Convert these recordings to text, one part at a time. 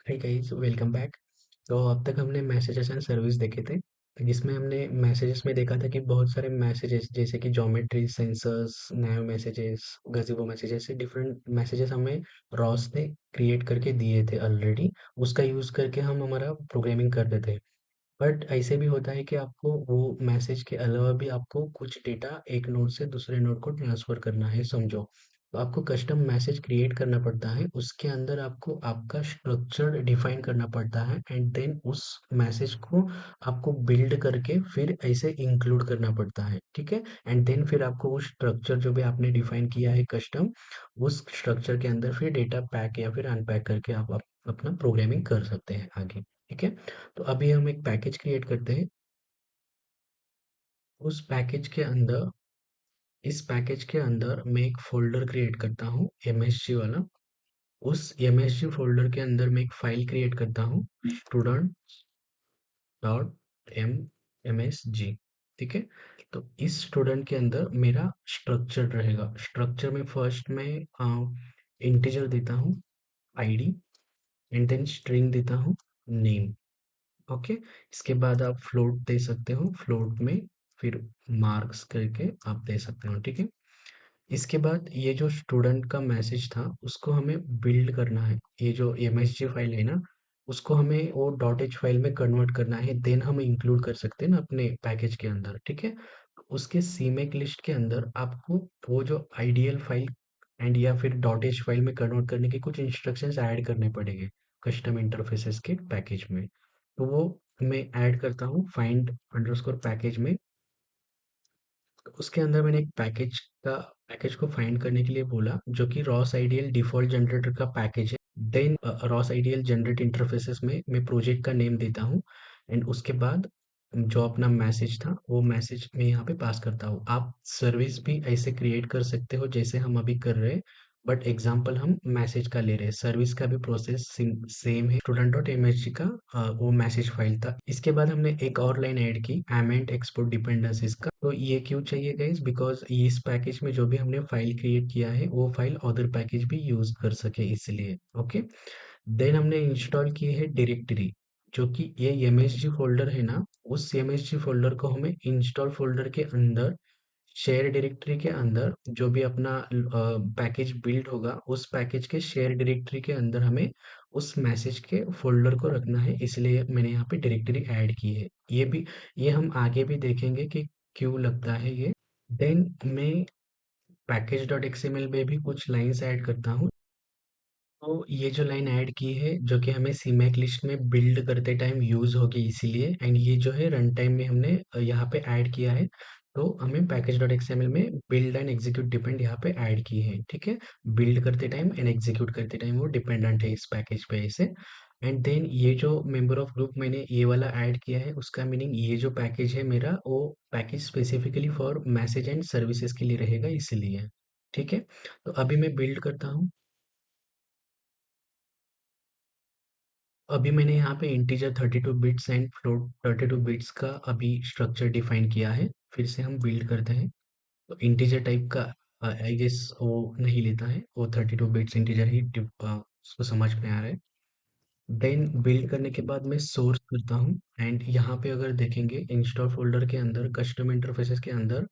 Hi guys, welcome back. तो अब तक हमने मैसेजेस एंड सर्विस देखे थे, जिसमें हमने मैसेजेस में देखा था कि बहुत सारे मैसेजेस जैसे कि ज्योमेट्री सेंसर्स, नैव मैसेजेस, गज़ीबो मैसेजेस से डिफरेंट मैसेजेस हमें रॉस ने क्रिएट करके दिए थे ऑलरेडी। उसका यूज़ करके हम हमारा प्रोग्रामिंग करते थे। बट ऐसे भी होता है कि आपको वो मैसेज के अलावा भी आपको कुछ डेटा एक नोड से दूसरे नोड को ट्रांसफ़र करना है, समझो। तो आपको कस्टम मैसेज क्रिएट करना पड़ता है, उसके अंदर आपको आपका स्ट्रक्चर डिफाइन करना पड़ता है एंड देन उस मैसेज को आपको बिल्ड करके फिर ऐसे इंक्लूड करना पड़ता है, ठीक है? एंड देन फिर आपको वो स्ट्रक्चर जो भी आपने डिफाइन किया है कस्टम, उस स्ट्रक्चर के अंदर फिर डेटा पैक या फिर अनपैक करके आप अपना प्रोग्रामिंग कर सकते हैं आगे, ठीक है? तो अभी हम एक पैकेज क्रिएट करते हैं। उस पैकेज के अंदर इस पैकेज के अंदर मैं एक फ़ोल्डर क्रिएट करता हूँ एमएसजी वाला। उस एमएसजी फ़ोल्डर के अंदर मैं एक फ़ाइल क्रिएट करता हूँ student.msg, ठीक है? तो इस स्टूडेंट के अंदर मेरा स्ट्रक्चर रहेगा। स्ट्रक्चर में फर्स्ट मैं इंटीजर देता हूँ आईडी एंड देन स्ट्रिंग देता हूँ नेम। ओके, इसके बाद आप फ्लोट दे सकते हो, फ्लोट में फिर मार्क्स करके आप दे सकते हो, ठीक है? इसके बाद ये जो स्टूडेंट का मैसेज था उसको हमें बिल्ड करना है। ये जो एमएसजी फाइल है ना, उसको हमें वो डॉट एच फाइल में कन्वर्ट करना है, देन हम इंक्लूड कर सकते हैं ना अपने पैकेज के अंदर, ठीक है? उसके सीमेक लिस्ट के अंदर आपको वो जो आइडियल फाइल एंड या फिर डॉट एच फाइल में कन्वर्ट करने के कुछ इंस्ट्रक्शंस ऐड करने पड़ेंगे कस्टम इंटरफेसेस के पैकेज में। तो वो मैं ऐड करता हूँ फाइंड अंडरस्कोर पैकेज में। उसके अंदर मैंने एक पैकेज को फाइंड करने के लिए बोला, जो कि रॉस आइडियल डिफ़ॉल्ट जनरेटर का पैकेज है। Then ROS IDL generate interfaces में मैं प्रोजेक्ट का नेम देता हूँ एंड उसके बाद जो अपना मैसेज था वो मैसेज मैं यहाँ पे पास करता हूँ। आप सर्विस भी ऐसे क्रिएट कर सकते हो जैसे हम अभी कर रहे हैं, बट एग्जांपल हम मैसेज का ले रहे हैं। सर्विस का भी प्रोसेस सेम है। स्टूडेंट डॉट एमएसजी का वो मैसेज फाइल था। इसके बाद हमने एक और लाइन ऐड की, एमेंट एक्सपोर्ट डिपेंडेंसीज का। तो ये क्यों चाहिए गाइस? बिकॉज इस पैकेज में जो भी हमने फाइल क्रिएट किया है वो फाइल अदर पैकेज भी यूज कर सके इसलिए। ओके, देन हमने इंस्टॉल की है डायरेक्टरी, जो कि ये एमएसजी फोल्डर है ना, उस एमएसजी फोल्डर को हमें इंस्टॉल फोल्डर के अंदर शेयर डायरेक्टरी के अंदर जो भी अपना पैकेज बिल्ड होगा उस पैकेज के शेयर डायरेक्टरी के अंदर हमें उस मैसेज के फोल्डर को रखना है, इसलिए मैंने यहाँ पे डायरेक्टरी ऐड की है। ये हम आगे भी देखेंगे कि क्यों लगता है ये। देन मैं पैकेज डॉट एक्सएमएल में भी कुछ लाइंस ऐड करता हूँ। तो ये जो लाइन ऐड की है जो कि हमें सीमैक लिस्ट में बिल्ड करते टाइम यूज होगी इसीलिए, एंड ये जो है रन टाइम में हमने यहाँ पे ऐड किया है। तो हमें पैकेज डॉट एक्सएमएल में बिल्ड एंड एग्जीक्यूट डिपेंड यहाँ पे ऐड की है, ठीक है? बिल्ड करते टाइम एंड एग्जीक्यूट करते टाइम वो डिपेंडेंट है इस पैकेज पे ऐसे। एंड देन ये जो मेंबर ऑफ ग्रुप मैंने ये वाला ऐड किया है उसका मीनिंग ये जो पैकेज है मेरा वो package specifically for message and services के लिए रहेगा इसलिए, ठीक है? तो अभी मैं बिल्ड करता हूँ। अभी मैंने यहाँ पे integer 32 bits and float 32 bits का अभी स्ट्रक्चर डिफाइन किया है। फिर से हम बिल्ड करते हैं। तो इंटीजर टाइप का आई गेस वो नहीं लेता है, वो 32 बिट्स इंटीजर ही उसको समझ में आ रहा है। देन बिल्ड करने के बाद मैं सोर्स करता हूँ एंड यहाँ पे अगर देखेंगे इंस्टॉल फोल्डर के अंदर कस्टम इंटरफेसेस के अंदर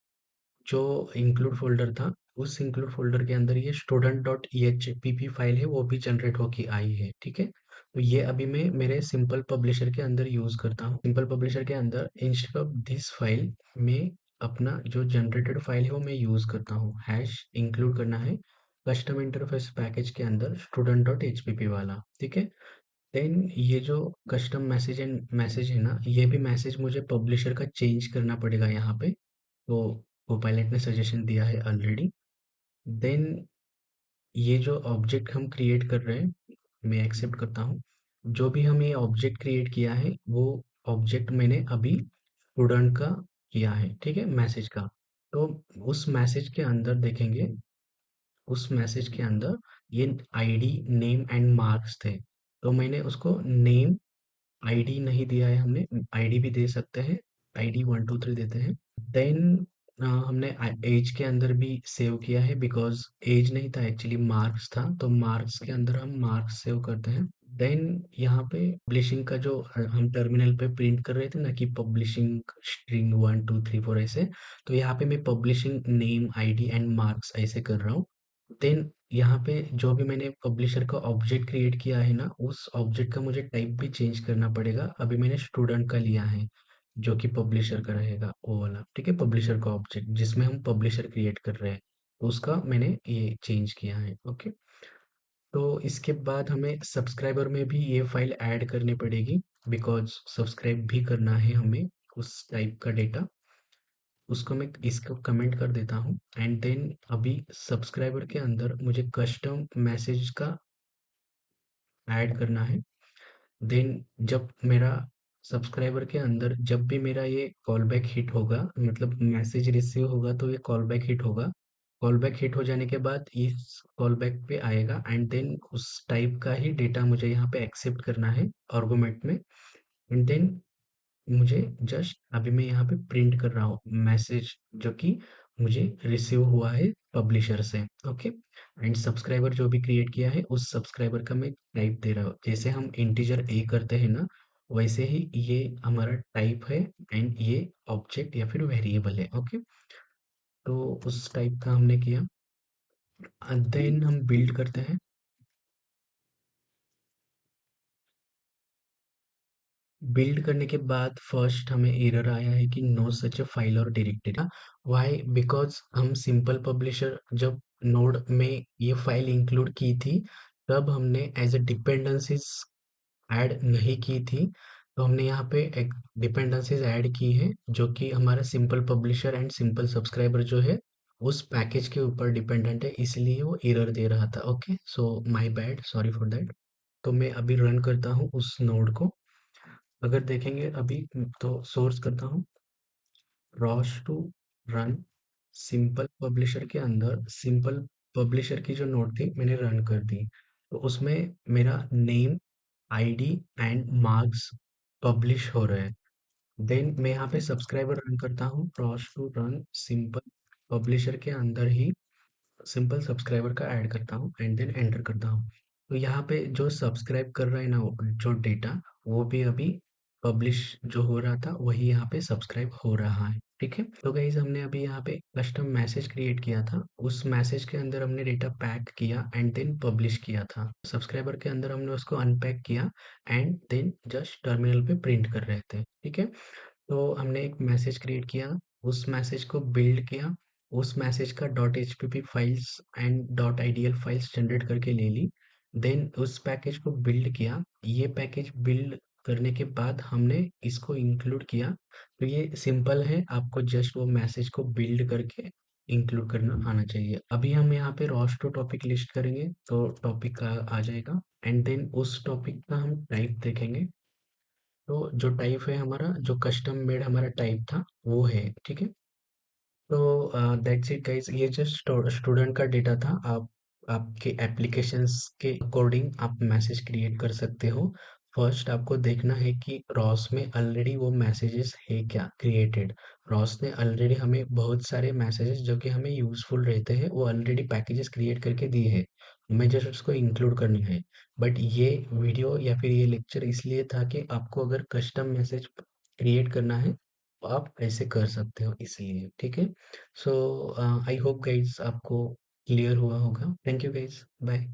जो इंक्लूड फ़ोल्डर था, उस इंक्लूड फ़ोल्डर के अंदर ये student.ehpp फाइल है, वो भी जनरेट होके आई है, ठीक है? तो ये अभी मैं मेरे सिंपल पब्लिशर के अंदर यूज़ करता हूँ। सिंपल पब्लिशर के अंदर इंस्टेड ऑफ दिस फाइल में अपना जो जनरेटेड फाइल है वो मैं यूज़ करता हूँ। हैश इंक्लूड करना है कस्टम इंटरफेस पैकेज के अंदर student.hpp वाला, ठीक है? देन ये जो कस्टम मैसेज है ना, ये भी मैसेज मुझे पब्लिशर का चेंज करना पड़ेगा यहाँ पे। तो कोपायलट ने सजेशन दिया है ऑलरेडी। देन ये जो ऑब्जेक्ट हम क्रिएट कर रहे हैं मैं एक्सेप्ट करता हूँ। जो भी हम ये ऑब्जेक्ट क्रिएट किया है वो ऑब्जेक्ट मैंने अभी स्टूडेंट का किया है, ठीक है? मैसेज का। तो उस मैसेज के अंदर देखेंगे, उस मैसेज के अंदर ये आईडी नेम एंड मार्क्स थे। तो मैंने उसको नेम आईडी नहीं दिया है, हमने आईडी भी दे सकते हैं, आईडी 123 देते हैं। देन हमने एज के अंदर भी सेव किया है बिकॉज एज नहीं था एक्चुअली मार्क्स था, तो मार्क्स के अंदर हम मार्क्स सेव करते हैं। देन यहाँ पे पब्लिशिंग का जो हम टर्मिनल पे प्रिंट कर रहे थे ना कि पब्लिशिंग स्ट्रिंग 1 2 3 4 ऐसे, तो यहाँ पे मैं publishing name ID and marks ऐसे कर रहा हूँ। देन यहाँ पे जो भी मैंने पब्लिशर का ऑब्जेक्ट क्रिएट किया है ना, उस ऑब्जेक्ट का मुझे टाइप भी चेंज करना पड़ेगा। अभी मैंने स्टूडेंट का लिया है जो कि पब्लिशर का रहेगा वो वाला, ठीक है, पब्लिशर का ऑब्जेक्ट जिसमें हम पब्लिशर क्रिएट कर रहे हैं, तो उसका मैंने ये चेंज किया है। ओके, तो इसके बाद हमें सब्सक्राइबर में भी ये फाइल ऐड करनी पड़ेगी, बिकॉज़ सब्सक्राइब भी करना है हमें उस टाइप का डेटा। उसको मैं इसको कमेंट कर देता हूँ एंड देन अभी सब्सक्राइबर के अंदर मुझे कस्टम मैसेज का ऐड करना है। देन जब मेरा सब्सक्राइबर के अंदर जब भी मेरा ये कॉल बैक हिट होगा, मतलब मैसेज रिसीव होगा, तो ये कॉल बैक हिट होगा। कॉल बैक हिट हो जाने के बाद इस कॉल बैक पे आएगा एंड देन उस टाइप का ही डेटा मुझे यहाँ पे एक्सेप्ट करना है आर्गुमेंट में। एंड देन मुझे जस्ट अभी मैं यहाँ पे प्रिंट कर रहा हूँ मैसेज जो कि मुझे रिसीव हुआ है पब्लिशर से। ओके, एंड सब्सक्राइबर जो भी क्रिएट किया है उस सब्सक्राइबर का मैं टाइप दे रहा हूँ, जैसे हम इंटीजर ए करते हैं ना, वैसे ही ये हमारा टाइप है एंड ये ऑब्जेक्ट या फिर वेरिएबल है। ओके, तो उस टाइप का हमने किया, देन हम बिल्ड करते हैं। बिल्ड करने के बाद फर्स्ट हमें एरर आया है कि नो सच अ फाइल और डायरेक्टरी। व्हाई? बिकॉज हम सिंपल पब्लिशर जब नोड में ये फाइल इंक्लूड की थी, तब हमने एज अ डिपेंडेंसीज ऐड नहीं की थी। तो हमने यहाँ पे एक डिपेंडेंसीज ऐड की है जो कि हमारा simple publisher and simple subscriber जो है उस पैकेज के ऊपर डिपेंडेंट है, इसलिए वो एरर दे रहा था। Okay, so my bad, sorry for that. तो मैं अभी रन करता हूँ उस नोड को। अगर देखेंगे अभी, तो सोर्स करता हूँ ROS two run simple publisher के अंदर सिंपल पब्लिशर की जो नोट थी मैंने रन कर दी, तो उसमें मेरा name ID and marks publish हो रहे हैं। देन मैं यहाँ पे सब्सक्राइबर रन करता हूँ, ROS two run simple publisher के अंदर ही सिंपल सब्सक्राइबर का ऐड करता हूँ एंड देन एंटर करता हूँ। तो यहाँ पे जो सब्सक्राइब कर रहा है ना जो डेटा, वो भी अभी पब्लिश जो हो रहा था वही यहाँ पे सब्सक्राइब हो रहा है। ठीक है, तो गाइज हमने अभी यहाँ पे कस्टम मैसेज क्रिएट किया था, उस मैसेज के अंदर हमने डेटा पैक किया एंड देन पब्लिश किया था। सब्सक्राइबर के अंदर हमने उसको अनपैक किया एंड देन जस्ट टर्मिनल पे प्रिंट कर रहे थे। ठीक है, तो हमने एक मैसेज क्रिएट किया, उस मैसेज को बिल्ड किया, उस मैसेज का dot HTTP files and dot IDL files generate करके ले ली। देन उस पैकेज को बिल्ड किया, ये पैकेज बिल्ड करने के बाद हमने इसको इंक्लूड किया। तो ये सिंपल है, आपको जस्ट वो मैसेज को बिल्ड करके इंक्लूड करना आना चाहिए। अभी हम यहाँ पे रॉस टू टॉपिक लिस्ट करेंगे तो टॉपिक का आ जाएगा एंड देन उस टॉपिक का हम टाइप देखेंगे। तो जो टाइप है हमारा, जो कस्टम मेड हमारा टाइप था वो है। ठीक है, तो दैट्स इट गाइस, ये जस्ट स्टूडेंट का डेटा था। आप आपके एप्लीकेशंस के अकॉर्डिंग आप मैसेज क्रिएट कर सकते हो। फर्स्ट आपको देखना है कि रॉस में ऑलरेडी वो मैसेजेस है क्या क्रिएटेड। रॉस ने ऑलरेडी हमें बहुत सारे मैसेजेस जो कि हमें यूजफुल रहते हैं वो ऑलरेडी पैकेजेस क्रिएट करके दिए हैं, हमें जस्ट उसको इंक्लूड करनी है। बट ये वीडियो या फिर ये लेक्चर इसलिए था कि आपको अगर कस्टम मैसेज क्रिएट करना है तो आप ऐसे कर सकते हो इसलिए। ठीक है, सो आई होप गाइज आपको क्लियर हुआ होगा। Thank you guys, bye.